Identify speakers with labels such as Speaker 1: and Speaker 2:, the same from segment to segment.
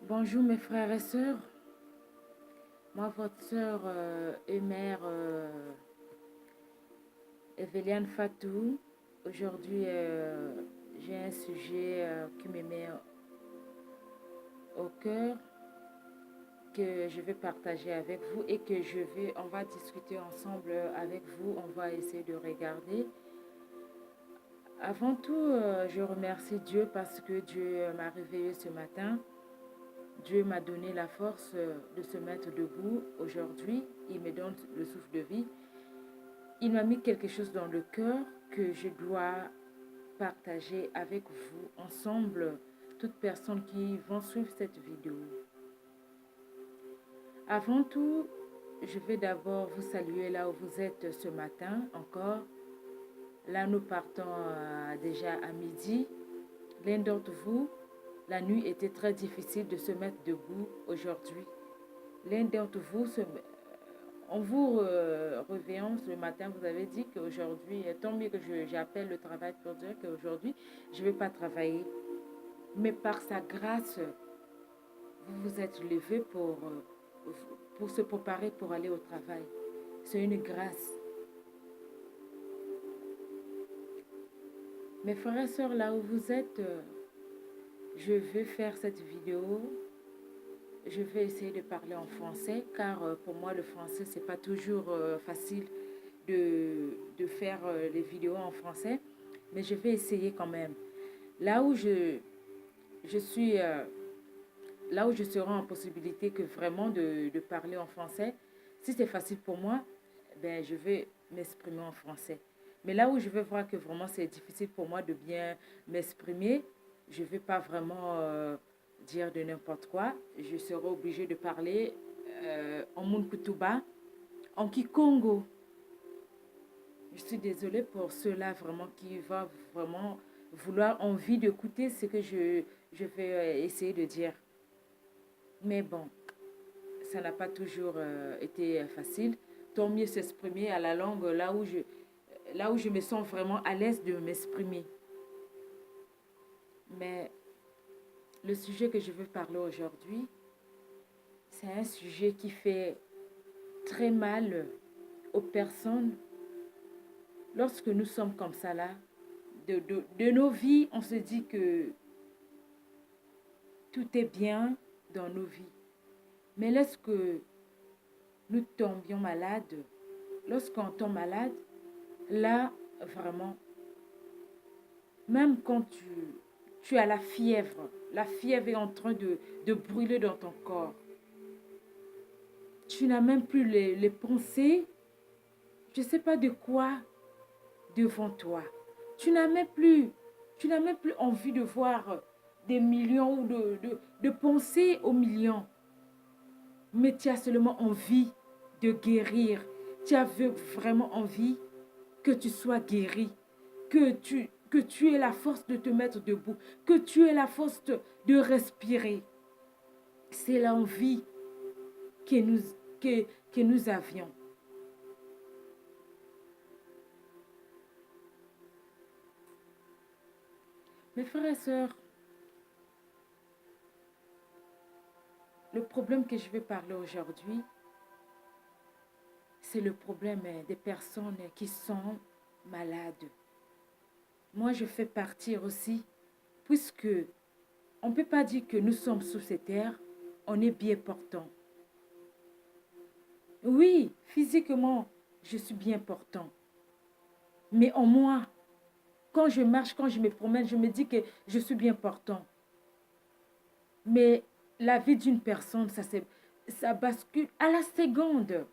Speaker 1: Bonjour mes frères et sœurs, moi votre sœur et mère Evelyane Fatou. Aujourd'hui j'ai un sujet qui me met au cœur que je vais partager avec vous et que on va discuter ensemble avec vous, on va essayer de regarder. Avant tout, je remercie Dieu parce que Dieu m'a réveillée ce matin. Dieu m'a donné la force de se mettre debout aujourd'hui. Il me donne le souffle de vie. Il m'a mis quelque chose dans le cœur que je dois partager avec vous ensemble, toutes personnes qui vont suivre cette vidéo. Avant tout, je vais d'abord vous saluer là où vous êtes ce matin encore. Là, nous partons déjà à midi. L'un d'entre vous, la nuit était très difficile de se mettre debout aujourd'hui. L'un d'entre vous, en vous réveillant ce matin, vous avez dit qu'aujourd'hui, tant mieux que j'appelle le travail pour dire qu'aujourd'hui, je ne vais pas travailler. Mais par sa grâce, vous vous êtes levé pour se préparer pour aller au travail. C'est une grâce. Mes frères et sœurs, là où vous êtes, je vais faire cette vidéo. Je vais essayer de parler en français car pour moi, le français, ce n'est pas toujours facile de faire les vidéos en français. Mais je vais essayer quand même. Là où je suis, là où je serai en possibilité que vraiment de parler en français, si c'est facile pour moi, ben, je vais m'exprimer en français. Mais là où je vais voir que vraiment c'est difficile pour moi de bien m'exprimer, je ne vais pas vraiment dire de n'importe quoi. Je serai obligée de parler en Munkutuba, en Kikongo. Je suis désolée pour ceux-là vraiment qui vont vraiment vouloir envie d'écouter ce que je vais essayer de dire. Mais bon, ça n'a pas toujours été facile. Tant mieux s'exprimer à la langue là où je me sens vraiment à l'aise de m'exprimer. Mais le sujet que je veux parler aujourd'hui, c'est un sujet qui fait très mal aux personnes. Lorsque nous sommes comme ça là, de nos vies, on se dit que tout est bien dans nos vies. Mais lorsque nous tombions malades, lorsqu'on tombe malade, là, vraiment, même quand tu as la fièvre est en train de brûler dans ton corps. Tu n'as même plus les pensées, je ne sais pas de quoi, devant toi. Tu n'as même plus, tu n'as même plus envie de voir des millions ou de penser aux millions. Mais tu as seulement envie de guérir. Tu as vraiment envie que tu sois guéri, que tu aies la force de te mettre debout, que tu aies la force de respirer. C'est l'envie que que nous avions. Mes frères et sœurs, le problème que je vais parler aujourd'hui, c'est le problème des personnes qui sont malades. Moi, je fais partie aussi, puisque on ne peut pas dire que nous sommes sous ces terres, on est bien portant. Oui, physiquement, je suis bien portant. Mais en moi, quand je marche, quand je me promène, je me dis que je suis bien portant. Mais la vie d'une personne, ça bascule à la seconde.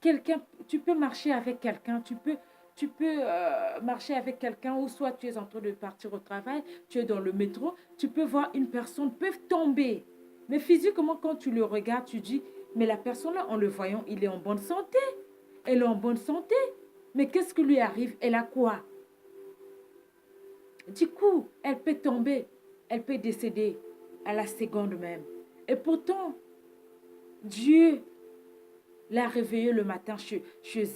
Speaker 1: Quelqu'un, tu peux marcher avec quelqu'un, tu peux marcher avec quelqu'un ou soit tu es en train de partir au travail, tu es dans le métro, tu peux voir une personne peut tomber. Mais physiquement, quand tu le regardes, tu dis, mais la personne là, en le voyant, il est en bonne santé. Elle est en bonne santé. Mais qu'est-ce qui lui arrive? Elle a quoi? Du coup, elle peut tomber, elle peut décéder à la seconde même. Et pourtant, Dieu l'a réveillée le matin chez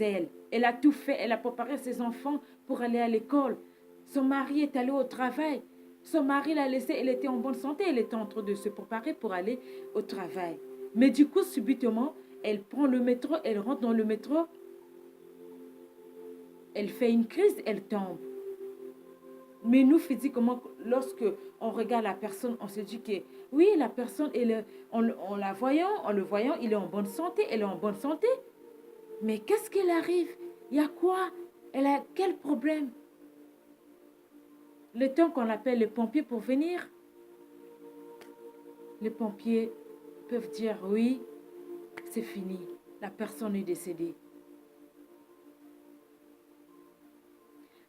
Speaker 1: elle. Elle a tout fait, elle a préparé ses enfants pour aller à l'école. Son mari est allé au travail. Son mari l'a laissée, elle était en bonne santé, elle était en train de se préparer pour aller au travail. Mais du coup, subitement, elle prend le métro, elle rentre dans le métro, elle fait une crise, elle tombe. Mais nous, physiquement, lorsque on regarde la personne, on se dit que oui, la personne, en le voyant, il est en bonne santé, elle est en bonne santé. Mais qu'est-ce qu'il arrive? Il y a quoi? Elle a quel problème? Le temps qu'on appelle les pompiers pour venir, les pompiers peuvent dire oui, c'est fini, la personne est décédée.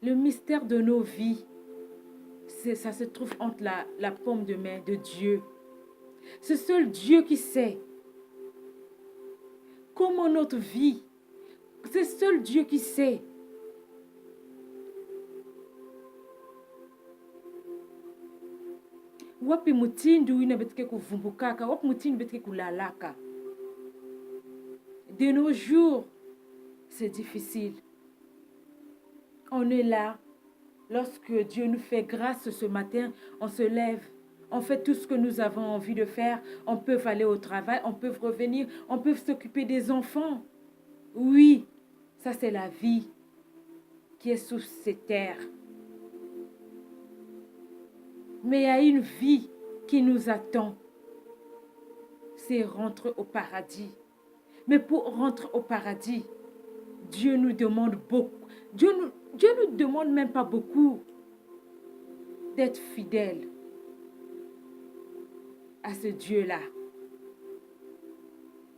Speaker 1: Le mystère de nos vies, ça se trouve entre la paume de main de Dieu. C'est seul Dieu qui sait comment notre vie, c'est seul Dieu qui sait. Wapi mutindu ina betike kuvumbukaka, wapi mutindu betike kulalaka. De nos jours, c'est difficile. On est là. Lorsque Dieu nous fait grâce ce matin, on se lève. On fait tout ce que nous avons envie de faire. On peut aller au travail, on peut revenir, on peut s'occuper des enfants. Oui, ça c'est la vie qui est sous ces terres. Mais il y a une vie qui nous attend. C'est rentrer au paradis. Mais pour rentrer au paradis, Dieu nous demande beaucoup. Dieu nous demande même pas beaucoup d'être fidèle à ce Dieu-là.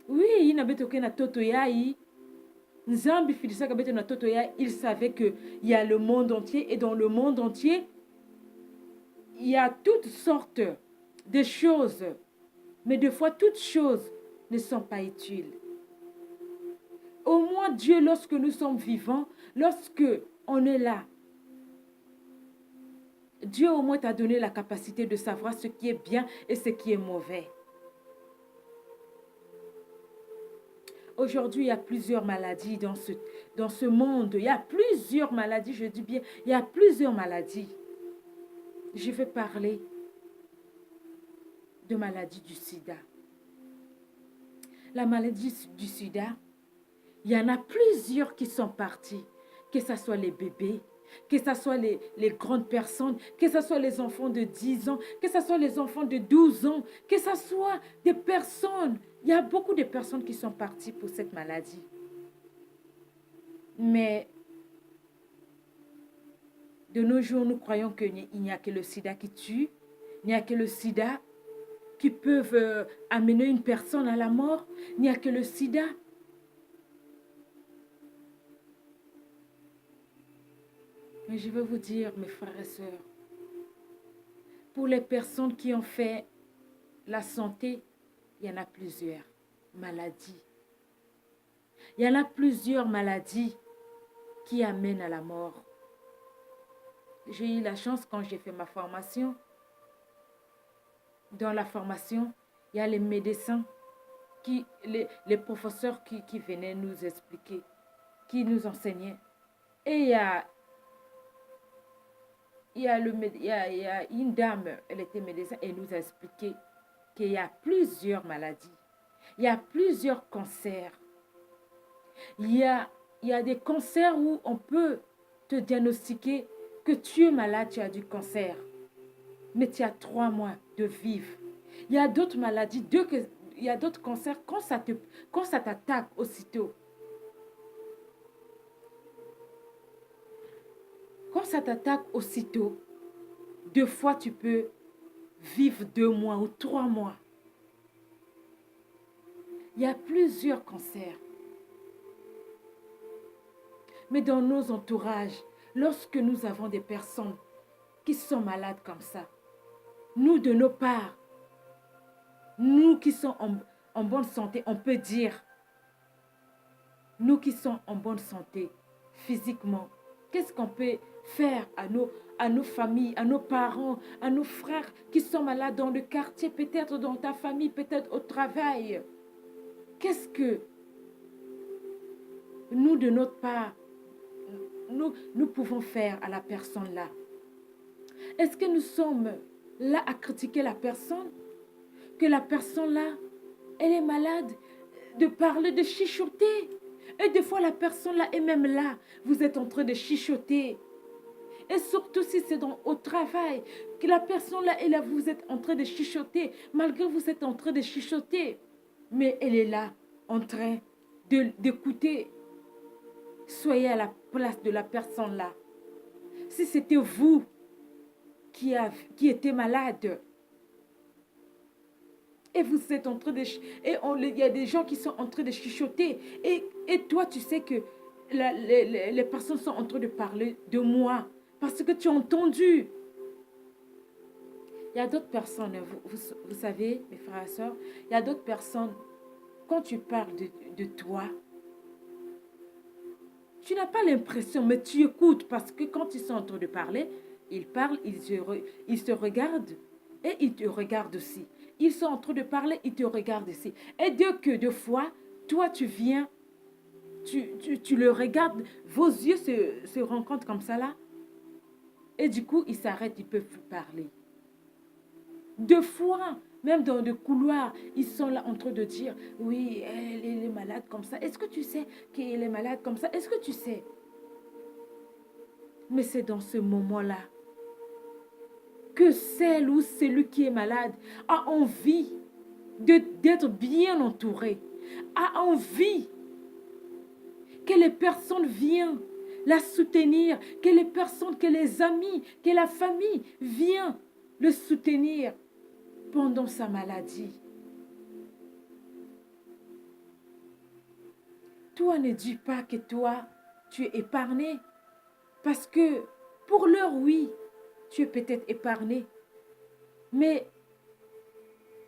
Speaker 1: Oui, il savait qu'il y a le monde entier et dans le monde entier, il y a toutes sortes de choses. Mais des fois, toutes choses ne sont pas utiles. Au moins, Dieu, lorsque nous sommes vivants, lorsque on est là, Dieu au moins t'a donné la capacité de savoir ce qui est bien et ce qui est mauvais. Aujourd'hui, il y a plusieurs maladies dans ce monde. Il y a plusieurs maladies, je dis bien, il y a plusieurs maladies. Je vais parler de maladie du sida. La maladie du sida, il y en a plusieurs qui sont partis, que ce soit les bébés, que ce soit les grandes personnes, que ce soit les enfants de 10 ans, que ce soit les enfants de 12 ans, que ce soit des personnes. Il y a beaucoup de personnes qui sont parties pour cette maladie. Mais de nos jours, nous croyons qu'il n'y a que le sida qui tue, il n'y a que le sida qui peut amener une personne à la mort, il n'y a que le sida. Mais je vais vous dire, mes frères et sœurs, pour les personnes qui ont fait la santé, il y en a plusieurs maladies. Il y en a plusieurs maladies qui amènent à la mort. J'ai eu la chance quand j'ai fait ma formation. Dans la formation, il y a les médecins, les professeurs qui venaient nous expliquer, qui nous enseignaient. Et il y a une dame, elle était médecin, et nous a expliqué qu'il y a plusieurs maladies. Il y a plusieurs cancers. Il y a des cancers où on peut te diagnostiquer que tu es malade, tu as du cancer. Mais tu as 3 mois de vivre. Il y a d'autres maladies, il y a d'autres cancers, quand ça t'attaque aussitôt. Quand ça t'attaque aussitôt, 2 fois tu peux vivre 2 mois ou 3 mois. Il y a plusieurs cancers. Mais dans nos entourages, lorsque nous avons des personnes qui sont malades comme ça, nous de nos parts, nous qui sommes en bonne santé, on peut dire, nous qui sommes en bonne santé physiquement, qu'est-ce qu'on peut faire à nos familles, à nos parents, à nos frères qui sont malades dans le quartier, peut-être dans ta famille, peut-être au travail? Qu'est-ce que nous, de notre part, nous pouvons faire à la personne là? Est-ce que nous sommes là à critiquer la personne? Que la personne là, elle est malade, de parler, de chuchoter. Et des fois, la personne là est même là. Vous êtes en train de chuchoter. Et surtout si c'est au travail, que la personne là est là, vous êtes en train de chuchoter. Malgré vous êtes en train de chuchoter. Mais elle est là, en train d'écouter. Soyez à la place de la personne là. Si c'était vous qui était malade, et vous êtes en train de... il y a des gens qui sont en train de chuchoter. Et toi, tu sais que les personnes sont en train de parler de moi. Parce que tu as entendu. Il y a d'autres personnes, vous savez, mes frères et sœurs, il y a d'autres personnes, quand tu parles de toi, tu n'as pas l'impression, mais tu écoutes. Parce que quand ils sont en train de parler, ils parlent, ils se regardent et ils te regardent aussi. Ils sont en train de parler, ils te regardent aussi. Et deux fois, toi, tu viens, tu le regardes, vos yeux se rencontrent comme ça là. Et du coup, ils s'arrêtent, ils ne peuvent plus parler. Deux fois, même dans le couloir, ils sont là en train de dire, oui, elle est malade comme ça. Est-ce que tu sais qu'elle est malade comme ça? Est-ce que tu sais? Mais c'est dans ce moment-là que celle ou celui qui est malade a envie d'être bien entouré, a envie que les personnes viennent la soutenir, que les personnes, que les amis, que la famille viennent le soutenir pendant sa maladie. Toi, ne dis pas que toi, tu es épargné. Parce que pour l'heure, oui, tu es peut-être épargné. Mais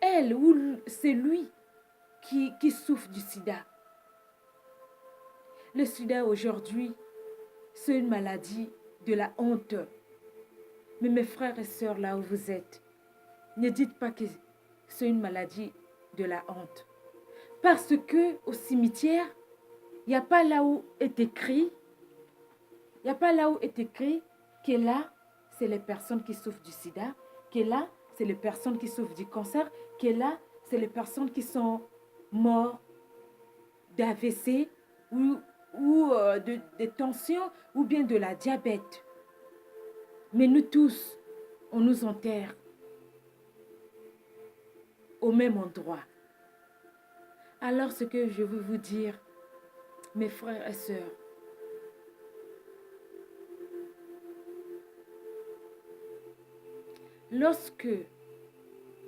Speaker 1: elle ou c'est lui qui souffre du sida. Le sida aujourd'hui, c'est une maladie de la honte. Mais mes frères et sœurs, là où vous êtes, ne dites pas que c'est une maladie de la honte. Parce que au cimetière, il n'y a pas là où est écrit, il n'y a pas là où est écrit que là, c'est les personnes qui souffrent du sida, que là, c'est les personnes qui souffrent du cancer, que là, c'est les personnes qui sont mortes d'AVC ou de tension ou bien de la diabète. Mais nous tous, on nous enterre au même endroit. Alors ce que je veux vous dire, mes frères et sœurs, lorsque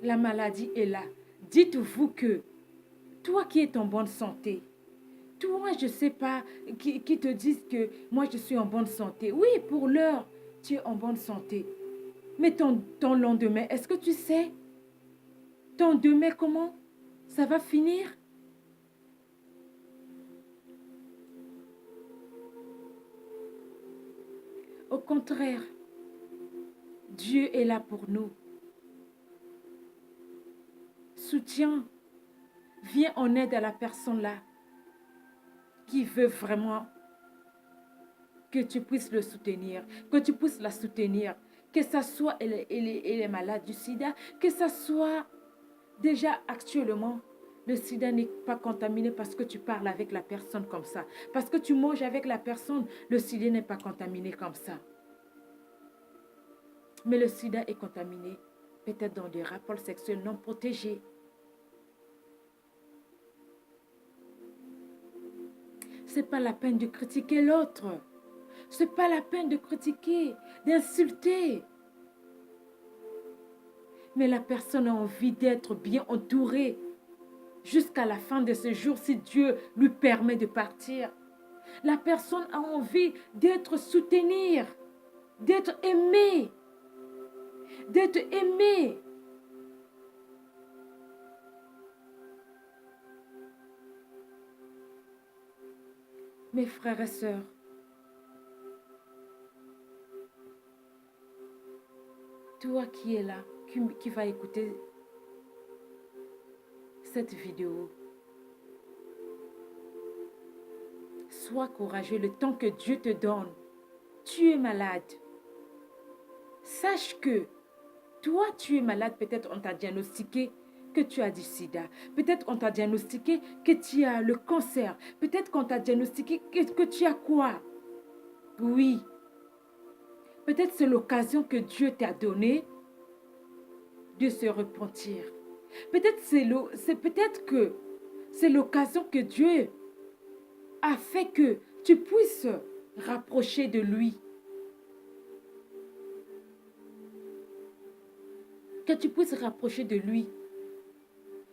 Speaker 1: la maladie est là, dites-vous que toi qui es en bonne santé, toi, je ne sais pas, qui te disent que moi je suis en bonne santé. Oui, pour l'heure, tu es en bonne santé. Mais ton lendemain, est-ce que tu sais ton demain comment ça va finir? Au contraire, Dieu est là pour nous. Soutiens, viens en aide à la personne là qui veut vraiment que tu puisses le soutenir, que tu puisses la soutenir, que ça soit elle est malade du sida, que ça soit déjà actuellement, le sida n'est pas contaminé parce que tu parles avec la personne comme ça. Parce que tu manges avec la personne, le sida n'est pas contaminé comme ça. Mais le sida est contaminé peut-être dans des rapports sexuels non protégés. Ce n'est pas la peine de critiquer l'autre. Ce n'est pas la peine de critiquer, d'insulter. Mais la personne a envie d'être bien entourée jusqu'à la fin de ce jour si Dieu lui permet de partir. La personne a envie d'être soutenue, d'être aimée, d'être aimée. Mes frères et sœurs, toi qui es là, qui va écouter cette vidéo, sois courageux le temps que Dieu te donne. Tu es malade. sache que toi, tu es malade, peut-être on t'a diagnostiqué que tu as du sida. Peut-être on t'a diagnostiqué que tu as le cancer. Peut-être qu'on t'a diagnostiqué que tu as quoi? Oui. Peut-être c'est l'occasion que Dieu t'a donnée de se repentir. Peut-être peut-être que c'est l'occasion que Dieu a fait que tu puisses rapprocher de lui. Que tu puisses rapprocher de lui.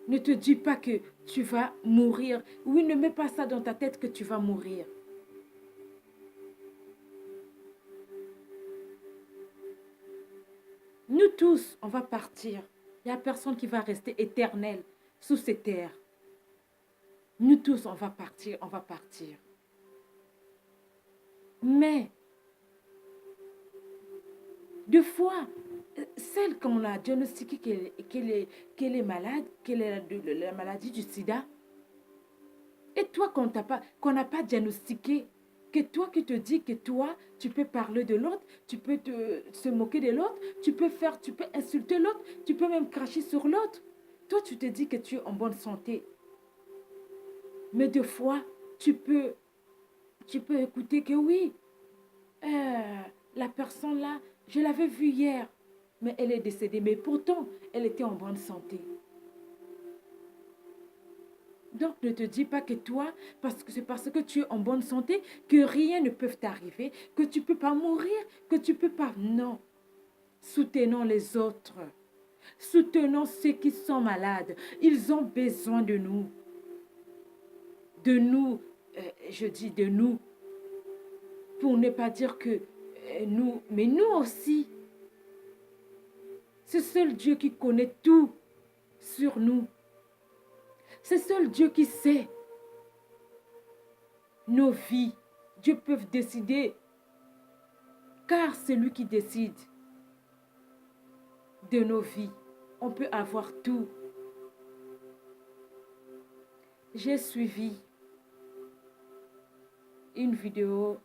Speaker 1: Ne te dis pas que tu vas mourir. Oui, ne mets pas ça dans ta tête que tu vas mourir. Nous tous, on va partir. Il n'y a personne qui va rester éternel sous ces terres. Nous tous, on va partir, on va partir. Mais, deux fois, celle qu'on a diagnostiquée qu'elle est malade, qu'elle est la maladie du sida, et toi qu'on n'a pas diagnostiqué, que toi qui te dis que toi, tu peux parler de l'autre, tu peux se moquer de l'autre, tu peux insulter l'autre, tu peux même cracher sur l'autre. Toi, tu te dis que tu es en bonne santé. Mais deux fois, tu peux écouter que oui, la personne là, je l'avais vue hier, mais elle est décédée. Mais pourtant, elle était en bonne santé. Donc, ne te dis pas que toi, parce que c'est parce que tu es en bonne santé, que rien ne peut t'arriver, que tu ne peux pas mourir, que tu ne peux pas. Non. Soutenons les autres. Soutenons ceux qui sont malades. Ils ont besoin de nous. De nous, je dis de nous, pour ne pas dire que nous, mais nous aussi. C'est seul Dieu qui connaît tout sur nous. C'est seul Dieu qui sait nos vies. Dieu peut décider, car c'est lui qui décide de nos vies. On peut avoir tout. J'ai suivi une vidéo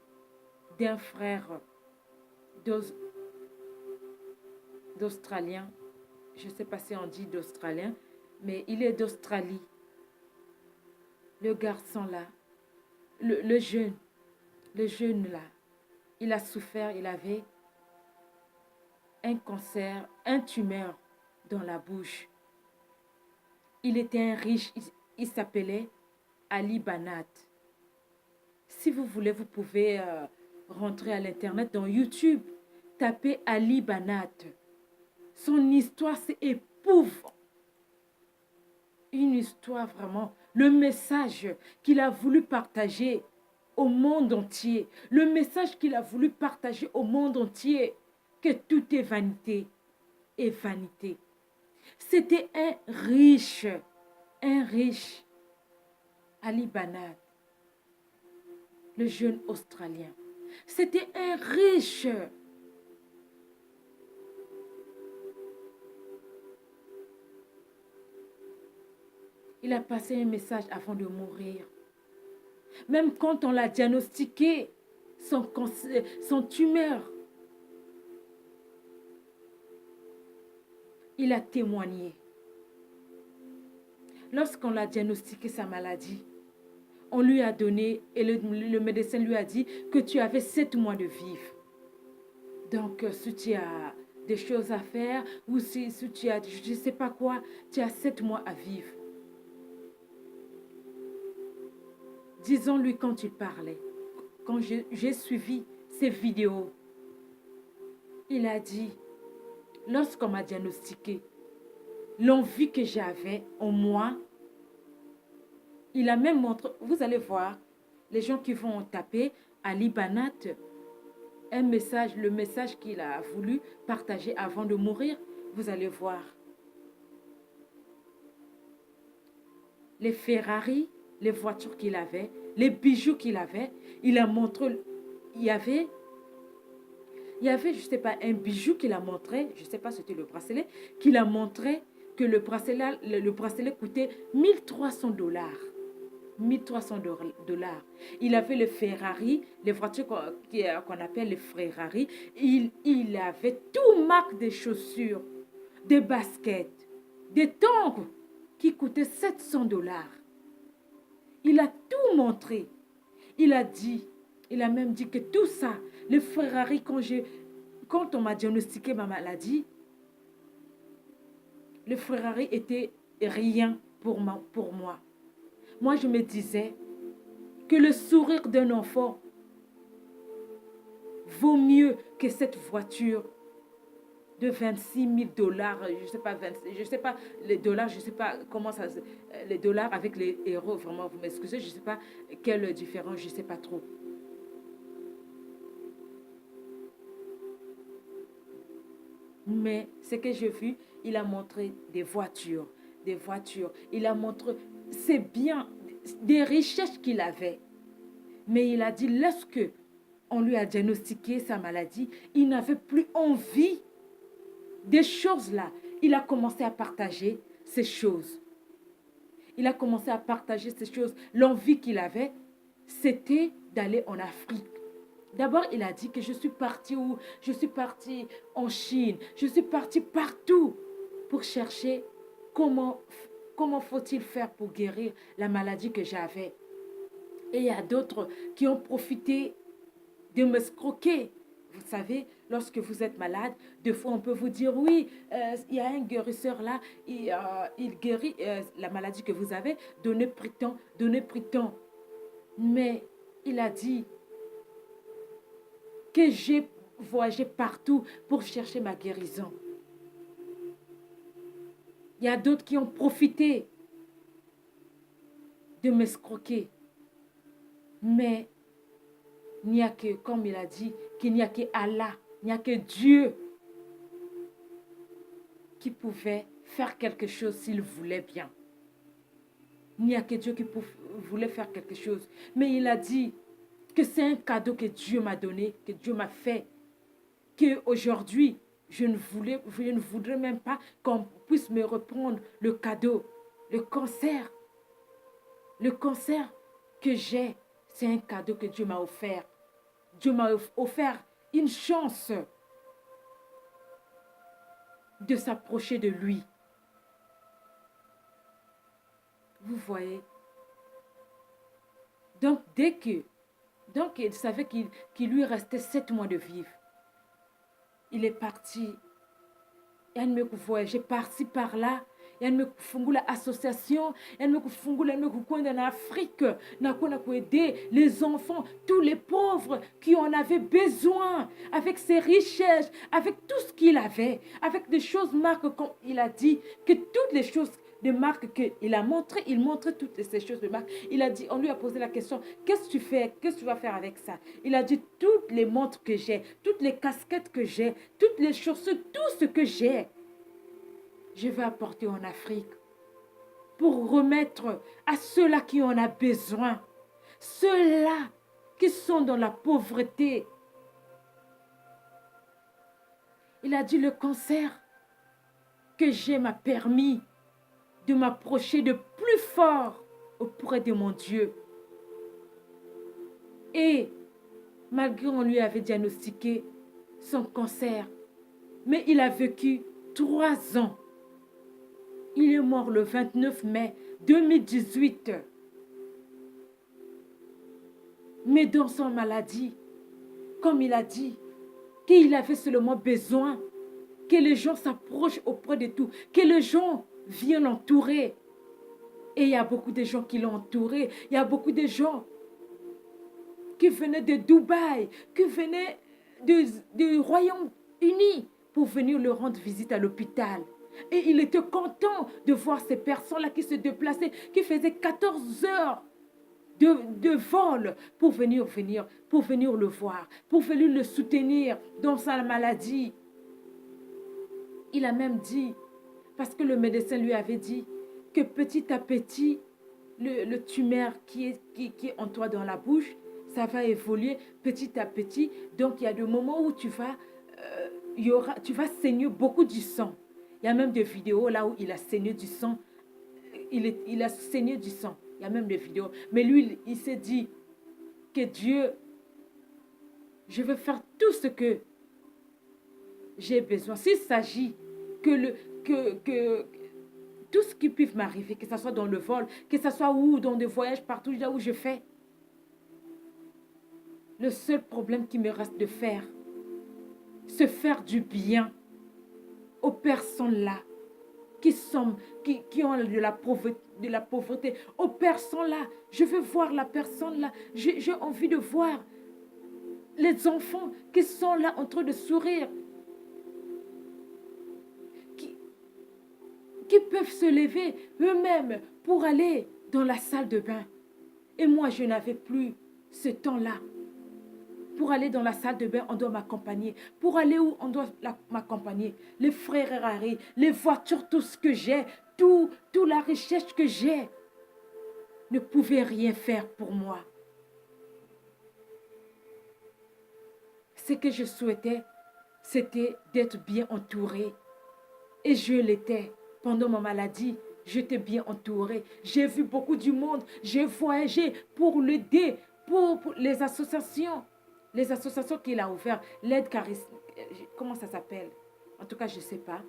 Speaker 1: d'un frère d'Australien. Je ne sais pas si on dit d'Australien, mais il est d'Australie. Le garçon là, le jeune là, il a souffert, il avait un cancer, un tumeur dans la bouche. Il était un riche, il s'appelait Ali Banat. Si vous voulez, vous pouvez rentrer à l'internet dans YouTube, taper Ali Banat. Son histoire, c'est épouvantable. Une histoire vraiment, le message qu'il a voulu partager au monde entier, le message qu'il a voulu partager au monde entier, que tout est vanité et vanité. C'était un riche, Ali Banat, le jeune Australien. C'était un riche. Il a passé un message avant de mourir. Même quand on l'a diagnostiqué, son tumeur, il a témoigné. Lorsqu'on l'a diagnostiqué sa maladie, on lui a donné, et le médecin lui a dit que tu avais 7 mois de vivre. Donc, si tu as des choses à faire, ou si tu as, je ne sais pas quoi, tu as 7 mois à vivre. Disons-lui quand il parlait, quand j'ai suivi ses vidéos, il a dit, lorsqu'on m'a diagnostiqué, l'envie que j'avais en moi, il a même montré, vous allez voir, les gens qui vont taper Ali Banat, le message qu'il a voulu partager avant de mourir, vous allez voir. Les Ferrari, les voitures qu'il avait, les bijoux qu'il avait, il a montré, il y avait, je ne sais pas, un bijou qu'il a montré, je ne sais pas si c'était le bracelet, qu'il a montré que le bracelet coûtait $1300. $1 300. Il avait le Ferrari, les voitures qu'on appelle les Ferrari. Il avait tout marque de chaussures, des baskets, des tongs qui coûtaient $700. Il a tout montré. Il a même dit que tout ça, le Ferrari, quand on m'a diagnostiqué ma maladie, le Ferrari était rien pour moi. Moi, je me disais que le sourire d'un enfant vaut mieux que cette voiture de $26 000, je sais pas les dollars, je sais pas comment ça, les dollars avec les euros, vraiment, vous m'excusez, je sais pas quelle différence, je sais pas trop. Mais ce que j'ai vu, il a montré des voitures. Il a montré, c'est bien, des richesses qu'il avait. Mais il a dit, lorsque on lui a diagnostiqué sa maladie, il n'avait plus envie des choses là. Il a commencé à partager ces choses. L'envie qu'il avait, c'était d'aller en Afrique. D'abord, il a dit que je suis parti en Chine. Je suis parti partout pour chercher comment faut-il faire pour guérir la maladie que j'avais. Et il y a d'autres qui ont profité de me scroquer. Vous savez, lorsque vous êtes malade, des fois on peut vous dire, oui, il y a un guérisseur là, il guérit la maladie que vous avez, donnez pris tant. Mais il a dit que j'ai voyagé partout pour chercher ma guérison. Il y a d'autres qui ont profité de m'escroquer. Mais il n'y a que, comme il a dit, qu'il n'y a que Allah, il n'y a que Dieu qui pouvait faire quelque chose s'il voulait bien. Il n'y a que Dieu qui voulait faire quelque chose. Mais il a dit que c'est un cadeau que Dieu m'a donné, que Dieu m'a fait, qu'aujourd'hui, je ne voudrais même pas qu'on puisse me reprendre le cadeau, le cancer. Le cancer que j'ai, c'est un cadeau que Dieu m'a offert. Dieu m'a offert une chance de s'approcher de lui. Vous voyez? Donc, il savait qu'il lui restait 7 mois de vivre. Il est parti. Il me voyager par-ci, par-là. Il me fungula association. Il me fungula en Afrique. N'a aider les enfants, tous les pauvres qui en avaient besoin, avec ses richesses, avec tout ce qu'il avait, avec des choses marques, comme il a dit, que toutes les choses de marque qu'il a montré, il montrait toutes ces choses de marque. Il a dit, on lui a posé la question, qu'est-ce que tu fais? Qu'est-ce que tu vas faire avec ça? Il a dit, toutes les montres que j'ai, toutes les casquettes que j'ai, toutes les chaussures, tout ce que j'ai, je vais apporter en Afrique pour remettre à ceux-là qui en ont besoin, ceux-là qui sont dans la pauvreté. Il a dit, le cancer que j'ai m'a permis de m'approcher de plus fort auprès de mon Dieu. Et malgré on lui avait diagnostiqué son cancer, mais il a vécu 3 ans. Il est mort le 29 mai 2018. Mais dans son maladie, comme il a dit, qu'il avait seulement besoin que les gens s'approchent auprès de tout, que les gens viennent l'entourer. Et il y a beaucoup de gens qui l'ont entouré. Il y a beaucoup de gens qui venaient de Dubaï, qui venaient du Royaume-Uni pour venir le rendre visite à l'hôpital. Et il était content de voir ces personnes-là qui se déplaçaient, qui faisaient 14 heures de vol pour venir le voir, pour venir le soutenir dans sa maladie. Il a même dit, parce que le médecin lui avait dit que petit à petit, le tumeur qui est en toi dans la bouche, ça va évoluer petit à petit. Donc, il y a des moments où tu vas saigner beaucoup du sang. Il y a même des vidéos là où il a saigné du sang. Il a saigné du sang. Il y a même des vidéos. Mais lui, il s'est dit que Dieu, je veux faire tout ce que j'ai besoin. S'il s'agit que tout ce qui puisse m'arriver, que ce soit dans le vol, que ce soit où, dans des voyages, partout là où je fais, le seul problème qui me reste de faire, se faire du bien aux personnes là qui ont de la pauvreté, aux personnes là. Je veux voir la personne là. J'ai envie de voir les enfants qui sont là en train de sourire, qui peuvent se lever eux-mêmes pour aller dans la salle de bain. Et moi, je n'avais plus ce temps-là. Pour aller dans la salle de bain, on doit m'accompagner. Pour aller où, on doit m'accompagner. Les frères et Harry, les voitures, tout ce que j'ai, toute la richesse que j'ai, ne pouvait rien faire pour moi. Ce que je souhaitais, c'était d'être bien entourée. Et je l'étais. Pendant ma maladie, j'étais bien entourée. J'ai vu beaucoup du monde. J'ai voyagé pour l'aider, pour les associations. Les associations qu'il a ouvertes, l'aide charismatique, comment ça s'appelle? En tout cas, je ne sais pas.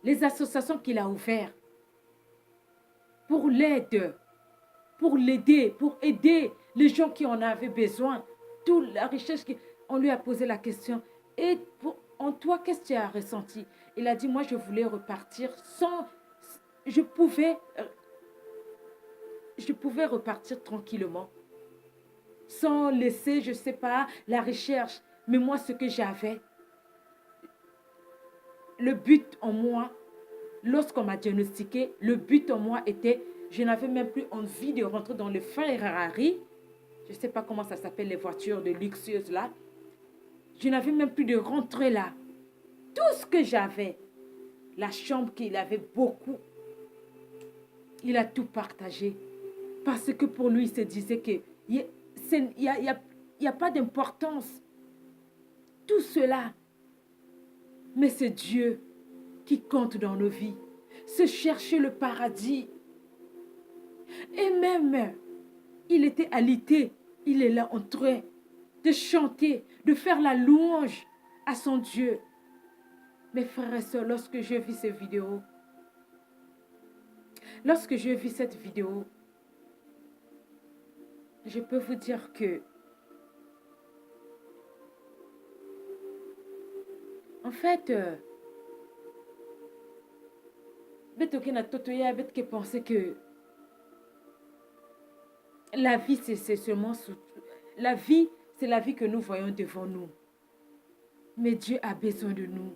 Speaker 1: Les associations qu'il a ouvertes pour l'aide, pour l'aider, pour aider les gens qui en avaient besoin. Toute la richesse, on lui a posé la question. Et en toi, qu'est-ce que tu as ressenti? Il a dit, moi, je voulais repartir sans... Je pouvais repartir tranquillement, sans laisser, je ne sais pas, la recherche. Mais moi, ce que j'avais, le but en moi, lorsqu'on m'a diagnostiqué, le but en moi était, je n'avais même plus envie de rentrer dans le Ferrari. Je ne sais pas comment ça s'appelle, les voitures de luxueuses là. Je n'avais même plus de rentrer là. Tout ce que j'avais, la chambre qu'il avait beaucoup, il a tout partagé. Parce que pour lui, il se disait que il n'y a pas d'importance. Tout cela. Mais c'est Dieu qui compte dans nos vies. C'est chercher le paradis. Et même, il était alité. Il est là en train de chanter, de faire la louange à son Dieu. Mes frères et sœurs, lorsque je vis cette vidéo, je peux vous dire que, en fait, penser que la vie, c'est seulement... La vie, c'est la vie que nous voyons devant nous. Mais Dieu a besoin de nous.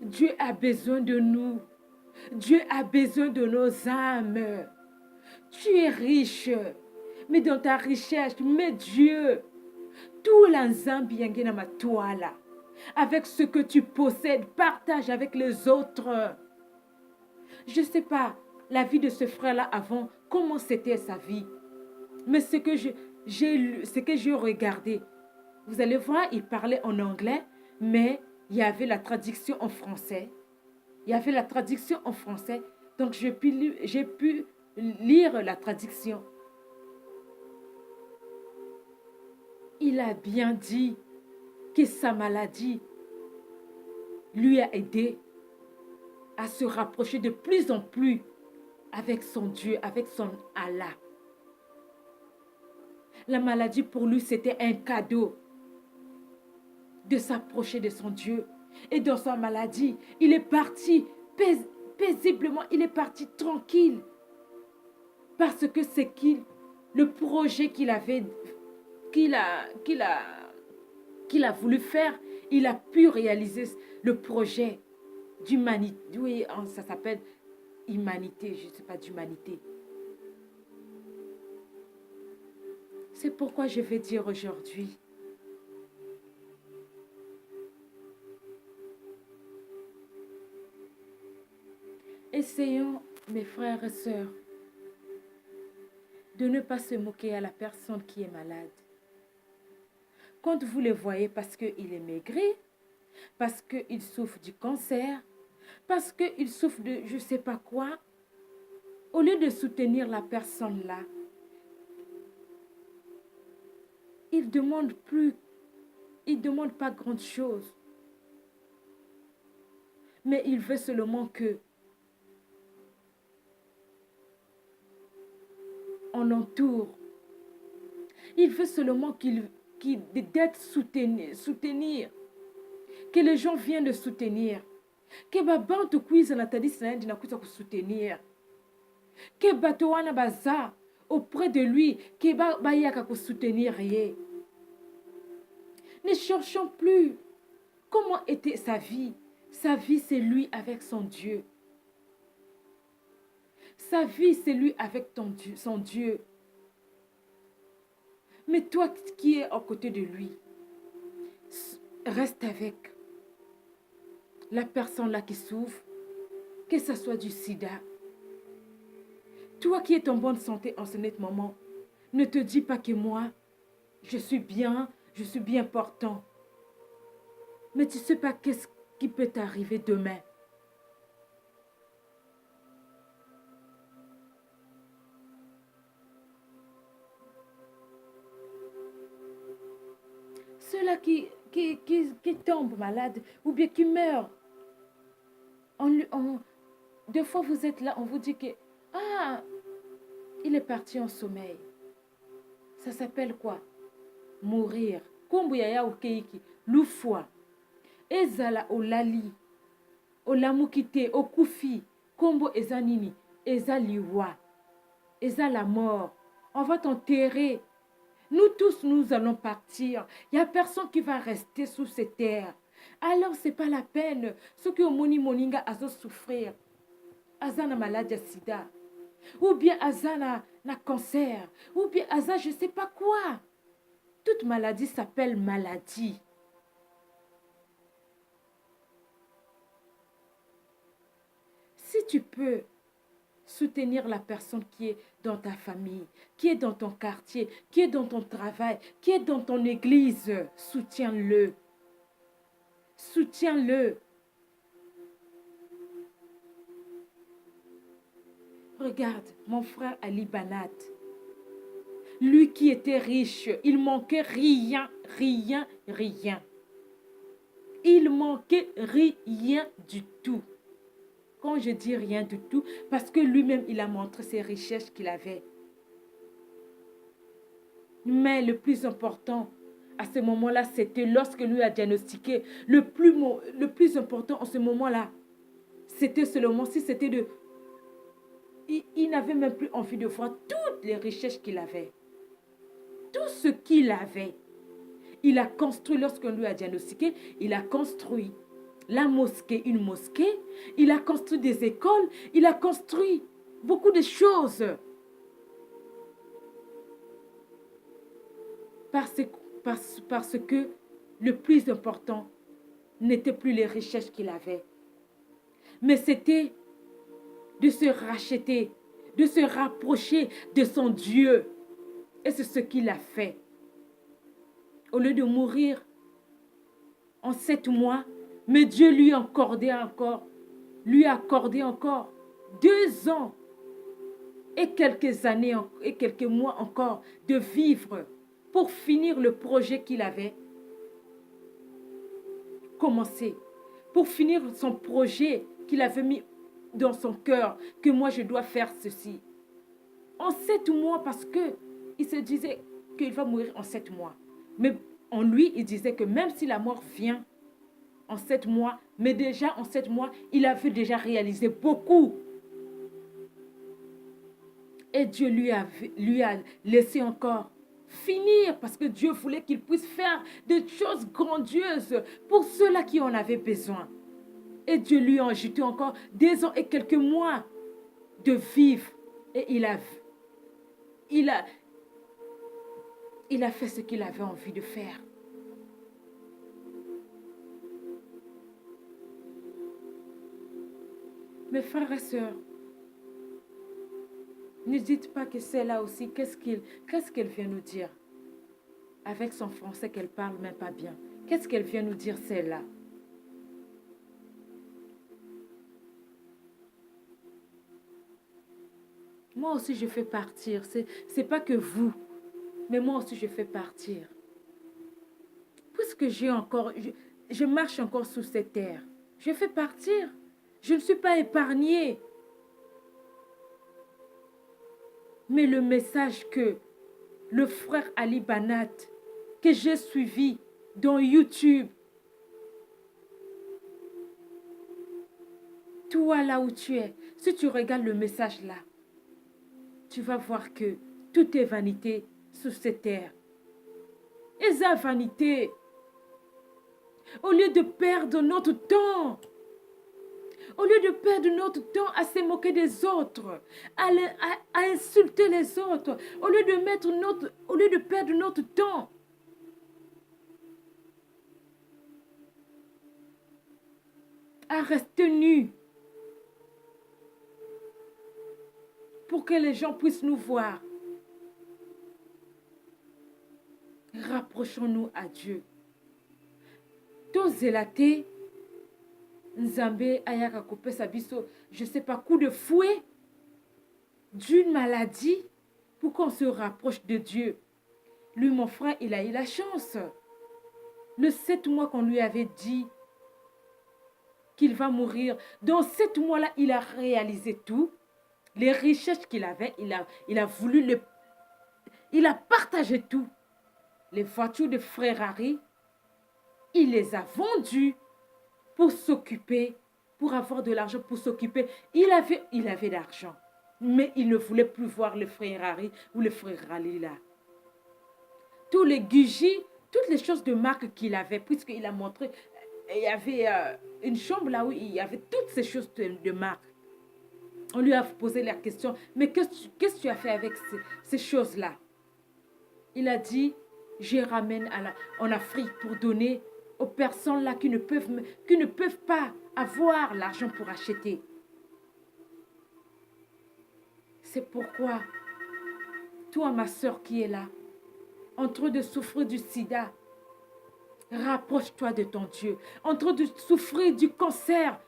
Speaker 1: Dieu a besoin de nous. Dieu a besoin de nos âmes. Tu es riche, mais dans ta richesse, mais Dieu, tout l'ensemble ma toile, avec ce que tu possèdes, partage avec les autres. Je ne sais pas la vie de ce frère-là avant, comment c'était sa vie. Mais ce que j'ai lu, ce que j'ai regardé, vous allez voir, il parlait en anglais, mais il y avait la traduction en français. Donc j'ai pu lire la traduction. Il a bien dit que sa maladie lui a aidé à se rapprocher de plus en plus avec son Dieu, avec son Allah. La maladie pour lui, c'était un cadeau de s'approcher de son Dieu. Et dans sa maladie, il est parti paisiblement, il est parti tranquille. Parce que c'est le projet qu'il a voulu faire, il a pu réaliser le projet d'humanité. Oui, ça s'appelle humanité, je ne sais pas, d'humanité. C'est pourquoi je vais dire aujourd'hui, essayons, mes frères et sœurs, de ne pas se moquer à la personne qui est malade. Quand vous le voyez parce qu'il est maigri, parce qu'il souffre du cancer, parce qu'il souffre de je ne sais pas quoi, Au lieu de soutenir la personne là, il demande pas grand chose. Mais il veut seulement que on entoure. Il veut seulement d'être soutenir. Que les gens viennent le soutenir. Que babantu kuiza na tadisi na na kuza soutenir. Que batowana baza auprès de lui, que bayaka ko soutenir ye. Ne cherchons plus comment était sa vie. Sa vie, c'est lui avec son Dieu. Sa vie, c'est lui avec son Dieu. Mais toi qui es à côté de lui, reste avec la personne là qui souffre, que ce soit du sida. Toi qui es en bonne santé en ce moment, ne te dis pas que moi, je suis bien portant. Mais tu ne sais pas qu'est-ce qui peut t'arriver demain. Ceux-là qui tombent malades ou bien qui meurent, deux fois vous êtes là, on vous dit que il est parti en sommeil. Ça s'appelle quoi? Mourir. Kombu ya okeiki, lufwa. Ezala olali, olamukite, okufi, kombo ezanini, ezaliwa, ezala mort. On va t'enterrer. Nous tous, nous allons partir. Il n'y a personne qui va rester sous cette terre. Alors, ce n'est pas la peine. Ceux qui ont moninga à souffrir. Azana maladie sida. Ou bien azana na cancer. Ou bien azana je ne sais pas quoi. Toute maladie s'appelle maladie. Si tu peux soutenir la personne qui est dans ta famille, qui est dans ton quartier, qui est dans ton travail, qui est dans ton église, soutiens-le. Soutiens-le. Regarde, mon frère Ali Banat. Lui qui était riche, il manquait rien. Il manquait rien du tout. Quand je dis rien du tout, parce que lui-même, il a montré ses richesses qu'il avait. Mais le plus important, à ce moment-là, c'était lorsque lui a diagnostiqué. Le plus important en ce moment-là, c'était seulement si c'était de... Il n'avait même plus envie de voir toutes les richesses qu'il avait. Tout ce qu'il avait. Il a construit, lorsqu'on lui a diagnostiqué, il a construit la mosquée, une mosquée. Il a construit des écoles. Il a construit beaucoup de choses. Parce que le plus important n'était plus les richesses qu'il avait. Mais c'était de se racheter, de se rapprocher de son Dieu. Et c'est ce qu'il a fait. Au lieu de mourir en 7 mois, mais Dieu lui a accordé encore 2 ans et quelques années et quelques mois encore de vivre pour finir le projet qu'il avait commencé, pour finir son projet qu'il avait mis dans son cœur, que moi je dois faire ceci. En 7 mois, parce qu'il se disait qu'il va mourir en 7 mois. Mais en lui, il disait que même si la mort vient en 7 mois, mais déjà en 7 mois, il avait déjà réalisé beaucoup. Et Dieu lui a laissé encore finir, parce que Dieu voulait qu'il puisse faire des choses grandioses pour ceux-là qui en avaient besoin. Et Dieu lui a ajouté encore 2 ans et quelques mois de vivre. Et il a fait ce qu'il avait envie de faire. Mes frères et sœurs, ne dites pas que c'est là aussi. Qu'est-ce qu'elle vient nous dire? Avec son français qu'elle parle même pas bien. Qu'est-ce qu'elle vient nous dire celle-là? Moi aussi, je fais partir. C'est pas que vous, mais moi aussi, je fais partir. Puisque je marche encore sous cette terre, je fais partir. Je ne suis pas épargnée. Mais le message que le frère Ali Banat, que j'ai suivi dans YouTube, toi là où tu es, si tu regardes le message là, tu vas voir que tout est vanité sous cette terre. Et ça, vanité, au lieu de perdre notre temps, au lieu de perdre notre temps à se moquer des autres, à insulter les autres, au lieu de perdre notre temps à rester nus pour que les gens puissent nous voir, rapprochons-nous à Dieu. Tozélate, Nzambe ayaka kopesa biso, je sais pas, coup de fouet d'une maladie pour qu'on se rapproche de Dieu. Lui, mon frère, il a eu la chance. Le 7 mois qu'on lui avait dit qu'il va mourir, dans 7 mois-là, il a réalisé tout. Les richesses qu'il avait, il a voulu il a partagé tout. Les voitures de Ferrari, il les a vendues pour s'occuper, pour avoir de l'argent pour s'occuper. Il avait l'argent, mais il ne voulait plus voir le Ferrari ou le Ferrari là. Tous les Gucci, toutes les choses de marque qu'il avait, puisqu'il a montré, il y avait une chambre là où il y avait toutes ces choses de marque. On lui a posé la question, mais qu'est-ce que tu as fait avec ces choses-là? Il a dit, je ramène en Afrique pour donner aux personnes là qui ne peuvent pas avoir l'argent pour acheter. C'est pourquoi, toi ma soeur qui est là, en train de souffrir du sida, rapproche-toi de ton Dieu. En train de souffrir du cancer,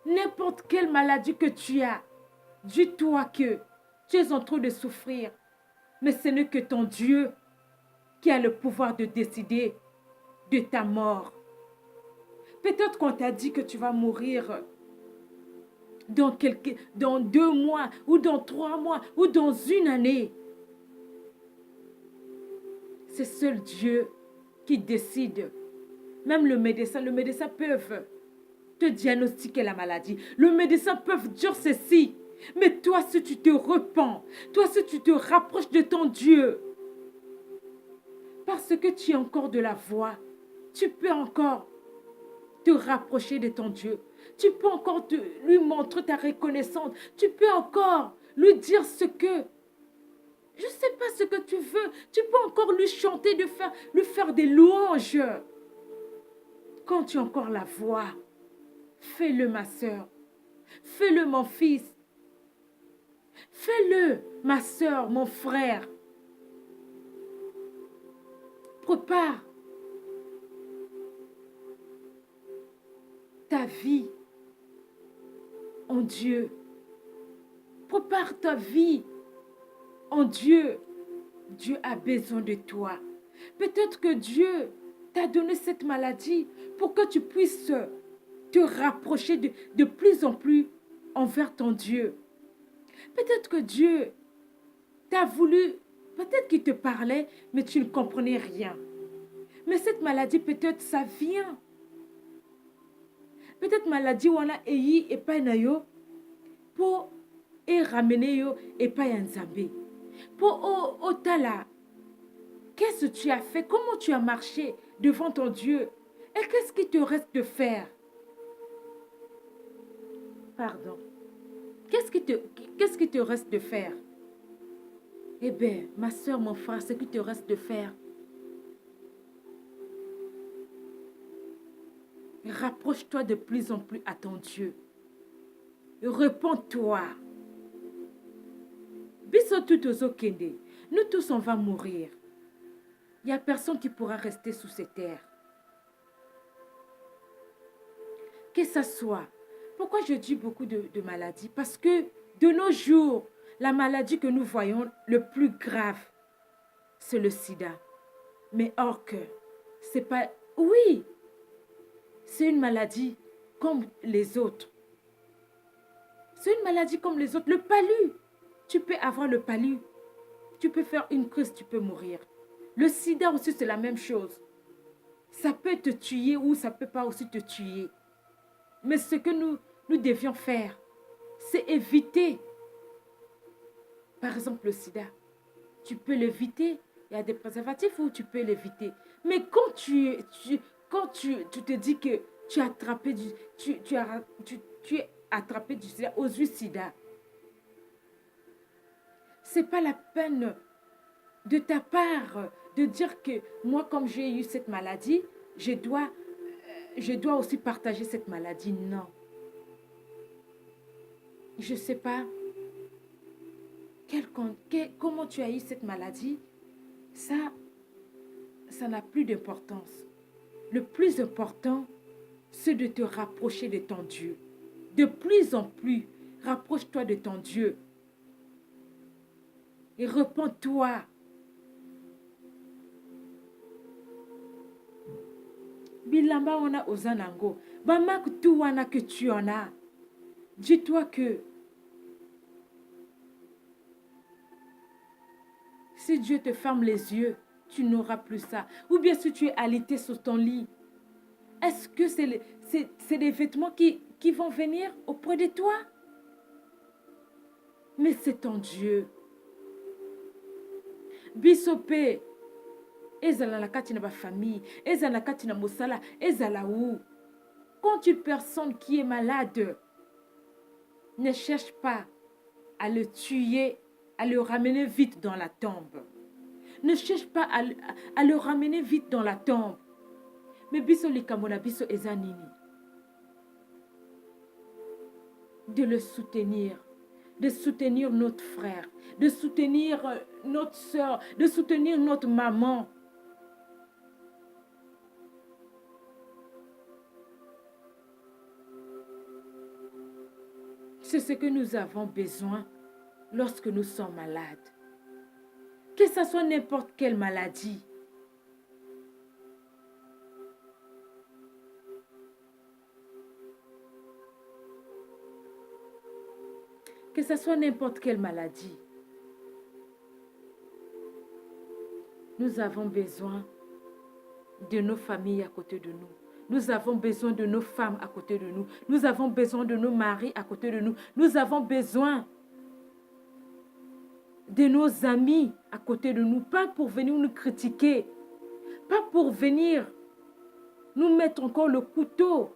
Speaker 1: n'importe quelle maladie que tu as, dis-toi que tu es en train de souffrir, mais ce n'est que ton Dieu qui a le pouvoir de décider de ta mort. Peut-être qu'on t'a dit que tu vas mourir dans 2 mois, ou dans 3 mois, ou dans une année. C'est seul Dieu qui décide. Même le médecin peut te diagnostiquer la maladie. Le médecin peut dire ceci. Mais toi, si tu te repens, toi, si tu te rapproches de ton Dieu, parce que tu as encore de la voix, tu peux encore te rapprocher de ton Dieu. Tu peux encore lui montrer ta reconnaissance. Tu peux encore lui dire ce que... Je ne sais pas ce que tu veux. Tu peux encore lui chanter, lui faire des louanges. Quand tu as encore la voix, fais-le ma soeur. Fais-le mon fils. Fais-le ma soeur, mon frère. Prépare ta vie en Dieu. Prépare ta vie en Dieu. Dieu a besoin de toi. Peut-être que Dieu t'a donné cette maladie pour que tu puisses te rapprocher de plus en plus envers ton Dieu. Peut-être que Dieu t'a voulu, peut-être qu'il te parlait, mais tu ne comprenais rien. Mais cette maladie, peut-être, ça vient. Peut-être maladie, on a eyi et pas nayo pour ramener yo et pas Nzambe. Pour otala, qu'est-ce que tu as fait? Comment tu as marché devant ton Dieu? Et qu'est-ce qui te reste de faire? Pardon. Qu'est-ce qui te reste de faire? Eh bien, ma soeur, mon frère, ce qui te reste de faire, rapproche-toi de plus en plus à ton Dieu. Réponds-toi. Biso tout aux kende. Nous tous, on va mourir. Il n'y a personne qui pourra rester sous ces terres. Que ça soit. Pourquoi je dis beaucoup de maladies? Parce que de nos jours, La maladie que nous voyons le plus grave, c'est le sida. Mais or que, c'est pas... Oui, c'est une maladie comme les autres. C'est une maladie comme les autres. Le palu, tu peux avoir le palu. Tu peux faire une crise, tu peux mourir. Le sida aussi, c'est la même chose. Ça peut te tuer ou ça peut pas aussi te tuer. Mais ce que nous devions faire, c'est éviter. Par exemple, le sida. Tu peux l'éviter. Il y a des préservatifs où tu peux l'éviter. Mais quand quand tu te dis que tu as attrapé tu es attrapé du sida, aux sida, c'est pas la peine de ta part de dire que moi, comme j'ai eu cette maladie, je dois aussi partager cette maladie. Non. Je ne sais pas comment tu as eu cette maladie. Ça n'a plus d'importance. Le plus important, c'est de te rapprocher de ton Dieu. De plus en plus, rapproche-toi de ton Dieu. Et repens-toi. Bilamba ona ozanango. Bamak tu wana que tu en as. Dis-toi que si Dieu te ferme les yeux, tu n'auras plus ça. Ou bien si tu es alité sur ton lit, est-ce que c'est des vêtements qui vont venir auprès de toi? Mais c'est ton Dieu. Bisopé. Ezala la katina ba famille. Ezala la katina mosala. Ezala où? Quand une personne qui est malade, ne cherche pas à le tuer, à le ramener vite dans la tombe. Ne cherche pas à le ramener vite dans la tombe. Mais biso likamona biso ezanini. De le soutenir. De soutenir notre frère. De soutenir notre soeur. De soutenir notre maman. C'est ce que nous avons besoin lorsque nous sommes malades. Que ce soit n'importe quelle maladie. Que ce soit n'importe quelle maladie. Nous avons besoin de nos familles à côté de nous. Nous avons besoin de nos femmes à côté de nous. Nous avons besoin de nos maris à côté de nous. Nous avons besoin de nos amis à côté de nous. Pas pour venir nous critiquer. Pas pour venir nous mettre encore le couteau.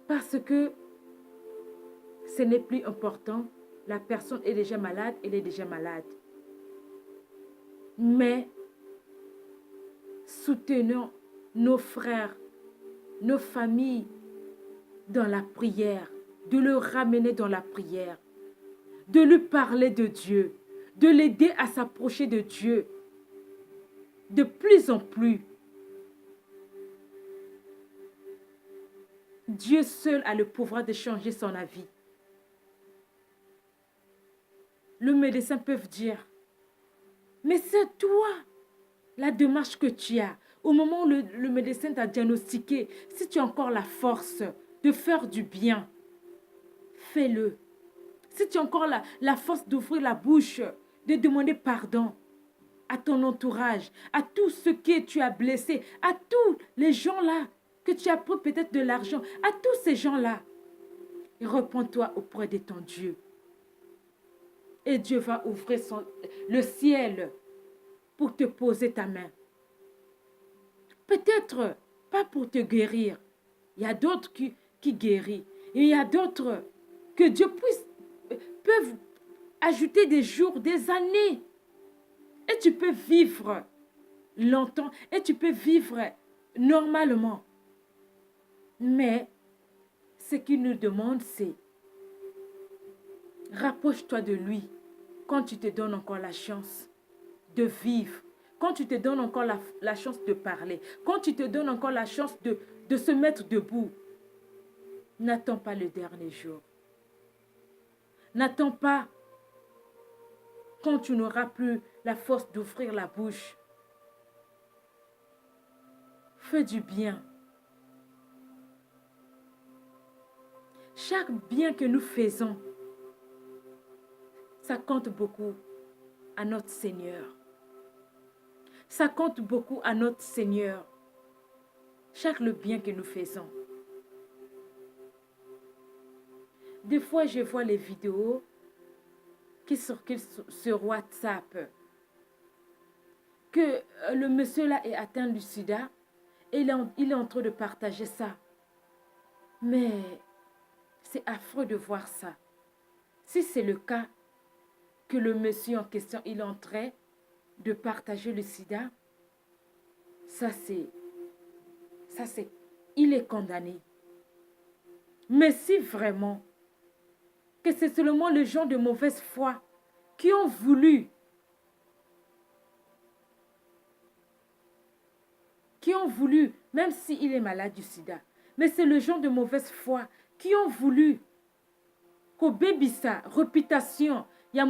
Speaker 1: Parce que ce n'est plus important. La personne est déjà malade, elle est déjà malade. Mais soutenons nos frères, nos familles dans la prière, de le ramener dans la prière, de lui parler de Dieu, de l'aider à s'approcher de Dieu de plus en plus. Dieu seul a le pouvoir de changer son avis. Le médecin peut dire, mais c'est toi, la démarche que tu as. Au moment où le médecin t'a diagnostiqué, si tu as encore la force de faire du bien, fais-le. Si tu as encore la force d'ouvrir la bouche, de demander pardon à ton entourage, à tous ceux que tu as blessés, à tous les gens-là que tu as pris peut-être de l'argent, à tous ces gens-là, repens-toi auprès de ton Dieu. Et Dieu va ouvrir le ciel pour te poser ta main. Peut-être pas pour te guérir. Il y a d'autres qui guérissent. Il y a d'autres que Dieu peuvent ajouter des jours, des années. Et tu peux vivre longtemps. Et tu peux vivre normalement. Mais ce qu'il nous demande, c'est rapproche-toi de lui quand tu te donnes encore la chance de vivre. Quand tu te donnes encore la chance de parler, quand tu te donnes encore la chance de se mettre debout, n'attends pas le dernier jour. N'attends pas quand tu n'auras plus la force d'ouvrir la bouche. Fais du bien. Chaque bien que nous faisons, ça compte beaucoup à notre Seigneur. Ça compte beaucoup à notre Seigneur. Chaque le bien que nous faisons. Des fois, je vois les vidéos qui circulent sur WhatsApp. Que le monsieur là est atteint du sida et il est en train de partager ça. Mais c'est affreux de voir ça. Si c'est le cas que le monsieur en question, il est en train de partager le sida, il est condamné. Mais si vraiment que c'est seulement les gens de mauvaise foi qui ont voulu, même s'il est malade du sida, mais c'est les gens de mauvaise foi qui ont voulu qu'au bébé sa réputation, il y a